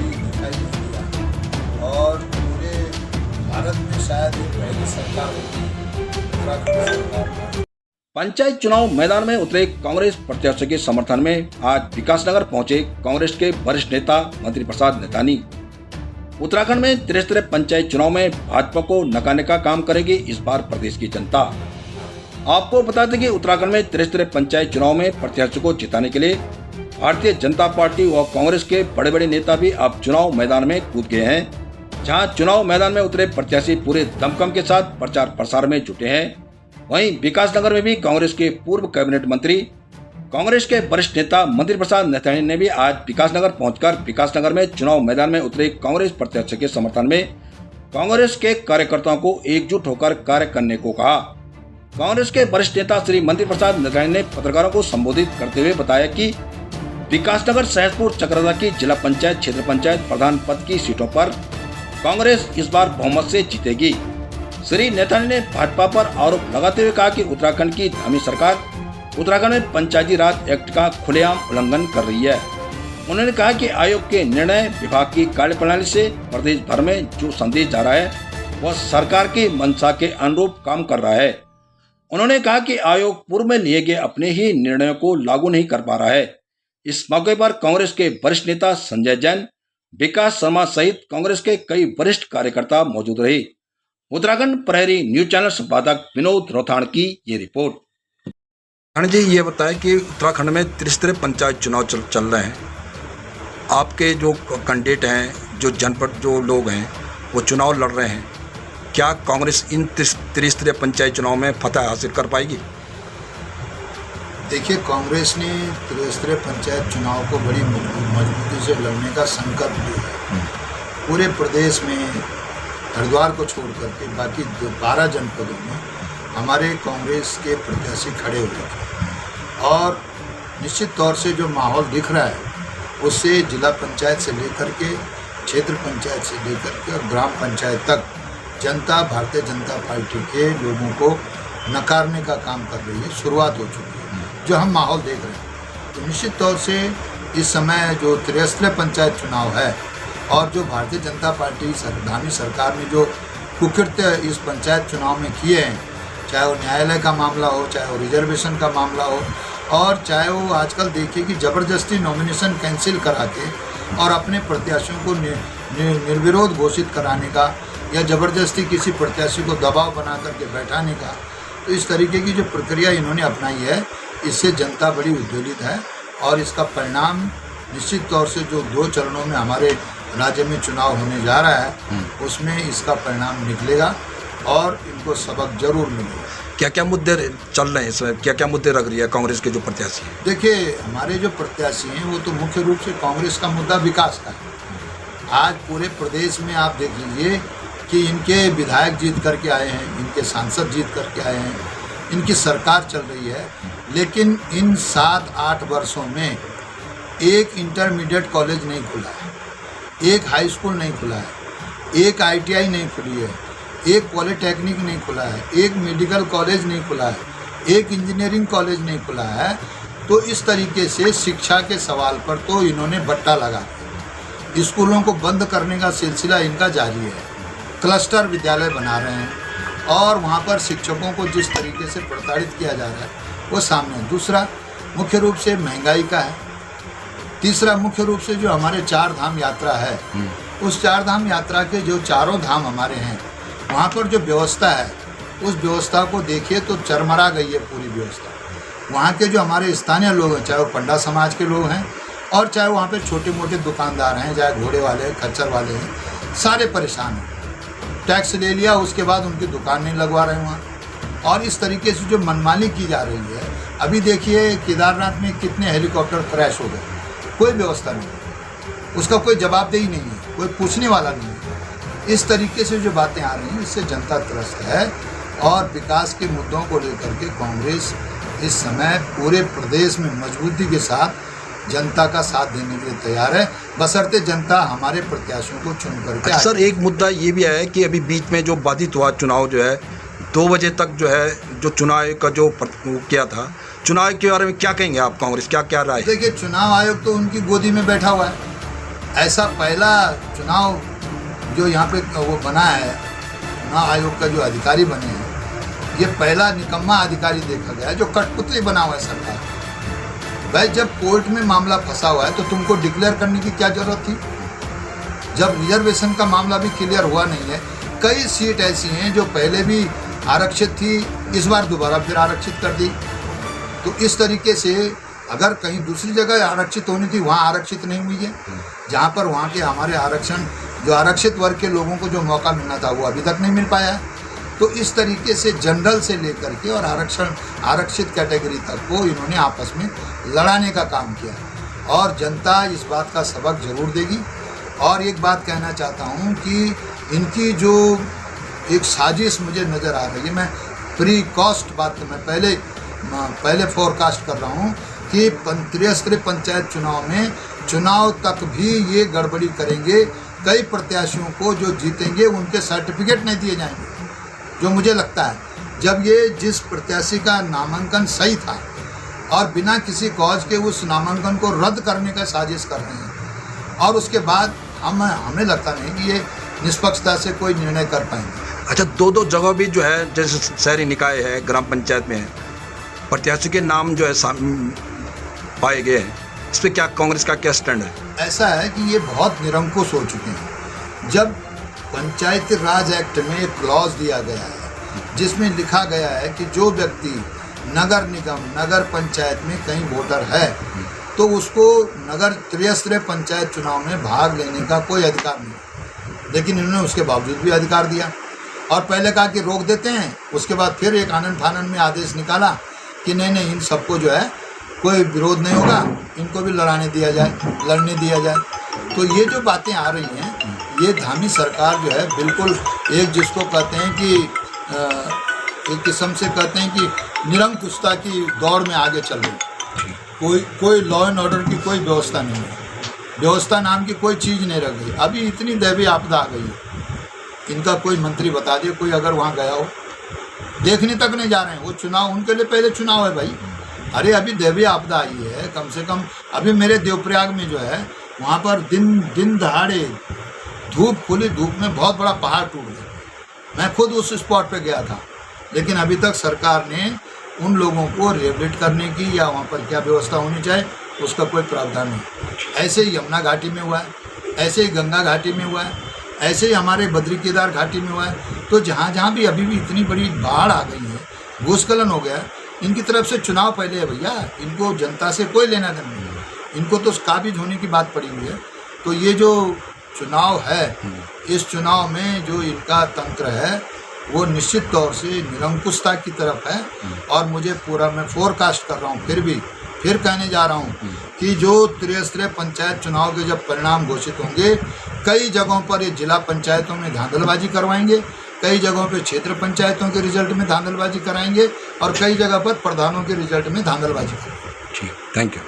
कभी दिखाई नहीं दिया और पूरे भारत में शायद ये पहली सरकार होगी उत्तराखंड सरकार। पंचायत चुनाव मैदान में उतरे कांग्रेस प्रत्याशी के समर्थन में आज विकासनगर पहुंचे कांग्रेस के वरिष्ठ नेता मंत्री प्रसाद नैथानी। उत्तराखंड में त्रिस्तरीय पंचायत चुनाव में भाजपा को नकारने का काम करेगी इस बार प्रदेश की जनता। आपको बता दें कि उत्तराखंड में त्रिस्तरीय पंचायत चुनाव में प्रत्याशी को जिताने के लिए भारतीय जनता पार्टी व कांग्रेस के बड़े बड़े नेता भी अब चुनाव मैदान में कूद गए हैं। जहां चुनाव मैदान में उतरे प्रत्याशी पूरे दमखम के साथ प्रचार प्रसार में जुटे हैं, वहीं विकासनगर में भी कांग्रेस के पूर्व कैबिनेट मंत्री, कांग्रेस के वरिष्ठ नेता मंत्री प्रसाद नैथानी ने भी आज विकासनगर पहुंचकर विकासनगर में चुनाव मैदान में उतरे कांग्रेस प्रत्याशी के समर्थन में कांग्रेस के कार्यकर्ताओं को एकजुट होकर कार्य करने को कहा। कांग्रेस के वरिष्ठ नेता श्री मंत्री प्रसाद नैथानी ने पत्रकारों को संबोधित करते हुए बताया कि विकासनगर, सहसपुर, चकराता की जिला पंचायत, क्षेत्र पंचायत प्रधान पद की सीटों पर कांग्रेस इस बार बहुमत से जीतेगी। श्री नैथानी ने भाजपा पर आरोप लगाते हुए कहा कि उत्तराखंड की धामी सरकार उत्तराखंड में पंचायती राज एक्ट का खुलेआम उल्लंघन कर रही है। उन्होंने कहा कि आयोग के निर्णय, विभाग की कार्यप्रणाली से प्रदेश भर में जो संदेश जा रहा है वह सरकार की मंशा के अनुरूप काम कर रहा है। उन्होंने कहा कि आयोग पूर्व में लिए गए अपने ही निर्णयों को लागू नहीं कर पा रहा है। इस मौके पर कांग्रेस के वरिष्ठ नेता संजय जैन, विकास शर्मा सहित कांग्रेस के कई वरिष्ठ कार्यकर्ता मौजूद रहे। उत्तराखंड प्रहरी न्यूज चैनल संपादक विनोद रोथाण की ये रिपोर्ट। जी, ये बताएं कि उत्तराखंड में त्रिस्तरीय पंचायत चुनाव चल रहे हैं। आपके जो कैंडिडेट हैं, जो जनपद जो लोग हैं, वो चुनाव लड़ रहे हैं। क्या कांग्रेस इन त्रिस्तरीय पंचायत चुनाव में फतह हासिल कर पाएगी? देखिए, कांग्रेस ने त्रिस्तरीय पंचायत चुनाव को बड़ी मजबूती से लड़ने का संकल्प लिया है। पूरे प्रदेश में हरिद्वार को छोड़ करके बाकी 12 जनपदों में हमारे कांग्रेस के प्रत्याशी खड़े हुए थे और निश्चित तौर से जो माहौल दिख रहा है उससे जिला पंचायत से लेकर के, क्षेत्र पंचायत से लेकर के और ग्राम पंचायत तक जनता भारतीय जनता पार्टी के लोगों को नकारने का काम कर रही है। शुरुआत हो चुकी है जो हम माहौल देख रहे हैं। तो निश्चित तौर से इस समय जो त्रिस्तरीय पंचायत चुनाव है और जो भारतीय जनता पार्टी धामी सरकार ने जो कुकृत्य इस पंचायत चुनाव में किए हैं, चाहे वो न्यायालय का मामला हो, चाहे वो रिजर्वेशन का मामला हो, और चाहे वो आजकल देखिए कि ज़बरदस्ती नॉमिनेशन कैंसिल करा के और अपने प्रत्याशियों को निर्विरोध घोषित कराने का या ज़बरदस्ती किसी प्रत्याशी को दबाव बना करके बैठाने का, तो इस तरीके की जो प्रक्रिया इन्होंने अपनाई है, इससे जनता बड़ी उद्वेलित है और इसका परिणाम निश्चित तौर से जो 2 चरणों में हमारे राज्य में चुनाव होने जा रहा है उसमें इसका परिणाम निकलेगा और इनको सबक जरूर मिलेगा। क्या क्या मुद्दे चल रहे हैं इसमें? क्या क्या मुद्दे रख रही है कांग्रेस के जो प्रत्याशी हैं? देखिए, हमारे जो प्रत्याशी हैं वो तो मुख्य रूप से कांग्रेस का मुद्दा विकास का है। आज पूरे प्रदेश में आप देख लीजिए कि इनके विधायक जीत करके आए हैं, इनके सांसद जीत करके आए हैं, इनकी सरकार चल रही है, लेकिन इन 7-8 वर्षों में एक इंटरमीडिएट कॉलेज नहीं खुला है, एक हाई स्कूल नहीं खुला है, एक ITI नहीं खुली है, एक पॉलिटेक्निक नहीं खुला है, एक मेडिकल कॉलेज नहीं खुला है, एक इंजीनियरिंग कॉलेज नहीं खुला है। तो इस तरीके से शिक्षा के सवाल पर तो इन्होंने बट्टा लगा, स्कूलों को बंद करने का सिलसिला इनका जारी है। क्लस्टर विद्यालय बना रहे हैं और वहाँ पर शिक्षकों को जिस तरीके से प्रताड़ित किया जा रहा है वो सामने है। दूसरा मुख्य रूप से महंगाई का है। तीसरा मुख्य रूप से जो हमारे 4 धाम यात्रा है, उस 4 धाम यात्रा के जो चारों धाम हमारे हैं, वहाँ पर जो व्यवस्था है उस व्यवस्था को देखिए तो चरमरा गई है पूरी व्यवस्था। वहाँ के जो हमारे स्थानीय लोग हैं, चाहे वो पंडा समाज के लोग हैं और चाहे वहाँ पे छोटे मोटे दुकानदार हैं, चाहे घोड़े वाले हैं, खच्चर वाले हैं, सारे परेशान हैं। टैक्स ले लिया, उसके बाद उनकी दुकान नहीं लगवा रहे हैं वहाँ, और इस तरीके से जो मनमानी की जा रही है। अभी देखिए केदारनाथ में कितने हेलीकॉप्टर क्रैश हो गए, कोई व्यवस्था नहीं है, उसका कोई जवाबदेही नहीं है, कोई पूछने वाला नहीं है। इस तरीके से जो बातें आ रही हैं इससे जनता त्रस्त है और विकास के मुद्दों को लेकर के कांग्रेस इस समय पूरे प्रदेश में मजबूती के साथ जनता का साथ देने के लिए तैयार है, बशर्ते जनता हमारे प्रत्याशियों को चुन करके। सर, एक मुद्दा ये भी है कि अभी बीच में जो बाधित हुआ चुनाव जो है 2 बजे तक जो है जो चुनाव का जो किया था, चुनाव के बारे में क्या कहेंगे आप? कांग्रेस क्या क्या राय? देखिए, चुनाव आयोग तो उनकी गोदी में बैठा हुआ है, ऐसा पहला चुनाव जो यहाँ पे वो बना है, चुनाव आयोग का जो अधिकारी बने हैं, ये पहला निकम्मा अधिकारी देखा गया है जो कठपुतली बना हुआ है सरकार। भाई जब कोर्ट में मामला फंसा हुआ है तो तुमको डिक्लेयर करने की क्या जरूरत थी? जब रिजर्वेशन का मामला भी क्लियर हुआ नहीं है, कई सीट ऐसी हैं जो पहले भी आरक्षित थी, इस बार दोबारा फिर आरक्षित कर दी। तो इस तरीके से अगर कहीं दूसरी जगह आरक्षित होनी थी, वहाँ आरक्षित नहीं हुई है, जहाँ पर वहाँ के हमारे आरक्षण जो आरक्षित वर्ग के लोगों को जो मौका मिलना था वो अभी तक नहीं मिल पाया है। तो इस तरीके से जनरल से लेकर के और आरक्षित कैटेगरी तक को इन्होंने आपस में लड़ाने का काम किया और जनता इस बात का सबक जरूर देगी। और एक बात कहना चाहता हूँ कि इनकी जो एक साजिश मुझे नज़र आ रही है, मैं प्री कॉस्ट बात मैं पहले फोरकास्ट कर रहा हूँ कि त्रिस्तरीय पंचायत चुनाव में चुनाव तक भी ये गड़बड़ी करेंगे। कई प्रत्याशियों को जो जीतेंगे उनके सर्टिफिकेट नहीं दिए जाएंगे, जो मुझे लगता है जब ये जिस प्रत्याशी का नामांकन सही था और बिना किसी कॉज के उस नामांकन को रद्द करने का साजिश कर रहे हैं और उसके बाद हमें लगता नहीं कि ये निष्पक्षता से कोई निर्णय कर पाएंगे। अच्छा, दो जगह भी जो है जैसे शहरी निकाय है, ग्राम पंचायत में है, प्रत्याशी के नाम जो है पाए गए हैं, इस पर क्या कांग्रेस का क्या स्टैंड है? ऐसा है कि ये बहुत निरंकुश हो चुके हैं। जब पंचायती राज एक्ट में एक क्लॉज दिया गया है जिसमें लिखा गया है कि जो व्यक्ति नगर निगम, नगर पंचायत में कहीं वोटर है तो उसको त्रिस्तरीय पंचायत चुनाव में भाग लेने का कोई अधिकार नहीं, लेकिन इन्होंने उसके बावजूद भी अधिकार दिया और पहले कहा कि रोक देते हैं, उसके बाद फिर एक आनन फानन में आदेश निकाला कि नहीं इन सबको जो है कोई विरोध नहीं होगा, इनको भी लड़ने दिया जाए। तो ये जो बातें आ रही हैं, ये धामी सरकार जो है बिल्कुल एक जिसको कहते हैं कि एक किस्म से कहते हैं कि निरंकुशता की दौड़ में आगे चल रही। कोई लॉ एंड ऑर्डर की कोई व्यवस्था नहीं है, व्यवस्था नाम की कोई चीज़ नहीं रह गई। अभी इतनी दैवीय आपदा आ गई है, इनका कोई मंत्री बता दे, कोई अगर वहाँ गया हो, देखने तक नहीं जा रहे हैं। वो चुनाव उनके लिए पहले चुनाव है भाई। अरे अभी दैवीय आपदा आई है, कम से कम अभी मेरे देवप्रयाग में जो है वहाँ पर दिन दहाड़े खुली धूप में बहुत बड़ा पहाड़ टूट गया। मैं खुद उस स्पॉट पे गया था, लेकिन अभी तक सरकार ने उन लोगों को रिहेबिलिट करने की या वहाँ पर क्या व्यवस्था होनी चाहिए उसका कोई प्रावधान नहीं। ऐसे ही यमुना घाटी में हुआ है, ऐसे ही गंगा घाटी में हुआ है, ऐसे ही हमारे बद्री केदार घाटी में हुआ है। तो जहाँ भी अभी भी इतनी बड़ी बाढ़ आ गई है, भूस्खलन हो गया, इनकी तरफ से चुनाव पहले है भैया, इनको जनता से कोई लेना देना नहीं है, इनको तो काबिज होने की बात पड़ी हुई है। तो ये जो चुनाव है, इस चुनाव में जो इनका तंत्र है वो निश्चित तौर से निरंकुशता की तरफ है। और मुझे पूरा मैं फोरकास्ट कर रहा हूँ, फिर कहने जा रहा हूँ कि जो त्रिस्तरीय पंचायत चुनाव के जब परिणाम घोषित होंगे, कई जगहों पर ये जिला पंचायतों में धांधलबाजी करवाएंगे, कई जगहों पर क्षेत्र पंचायतों के रिजल्ट में धांधलबाजी कराएंगे और कई जगह पर प्रधानों के रिजल्ट में धांधलबाजी करेंगे। ठीक, थैंक यू।